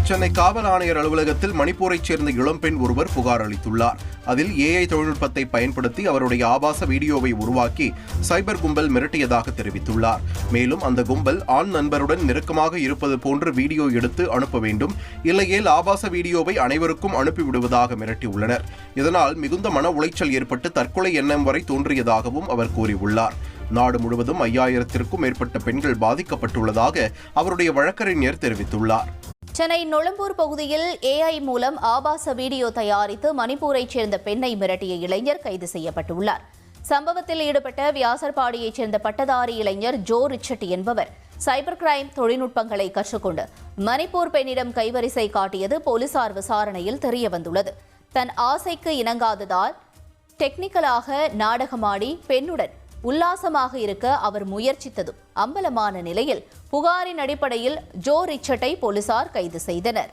சென்னை காவல் ஆணையர் அலுவலகத்தில் மணிப்பூரைச் சேர்ந்த இளம்பெண் ஒருவர் புகார் அளித்துள்ளார். அதில் AI தொழில்நுட்பத்தை பயன்படுத்தி அவருடைய ஆபாச வீடியோவை உருவாக்கி சைபர் கும்பல் மிரட்டியதாக தெரிவித்துள்ளார். மேலும் அந்த கும்பல் ஆண் நண்பருடன் நெருக்கமாக இருப்பது போன்று வீடியோ எடுத்து அனுப்ப வேண்டும், இல்லையேல் ஆபாச வீடியோவை அனைவருக்கும் அனுப்பிவிடுவதாக மிரட்டியுள்ளனர். இதனால் மிகுந்த மன உளைச்சல் ஏற்பட்டு தற்கொலை எண்ணம் வரை தோன்றியதாகவும் அவர் கூறியுள்ளார். நாடு முழுவதும் 5000த்திற்கும் மேற்பட்ட பெண்கள் பாதிக்கப்பட்டுள்ளதாக அவருடைய வழக்கறிஞர் தெரிவித்துள்ளார். சென்னை நொளம்பூர் பகுதியில் AI மூலம் ஆபாச வீடியோ தயாரித்து மணிப்பூரைச் சேர்ந்த பெண்ணை மிரட்டிய இளைஞர் கைது செய்யப்பட்டுள்ளார். சம்பவத்தில் ஈடுபட்ட வியாசர்பாடியைச் சேர்ந்த பட்டதாரி இளைஞர் ஜோ ரிச்சர்ட் என்பவர் சைபர் கிரைம் தொழில்நுட்பங்களை கற்றுக்கொண்டு மணிப்பூர் பெண்ணிடம் கைவரிசை காட்டியது போலீசார் விசாரணையில் தெரியவந்துள்ளது. தன் ஆசைக்கு இணங்காததால் டெக்னிக்கலாக நாடகமாடி பெண்ணுடன் உல்லாசமாக இருக்க அவர் முயற்சித்ததும் அம்பலமான நிலையில் புகாரின் அடிப்படையில் ஜோ ரிச்சர்ட்டை போலீசார் கைது செய்தனர்.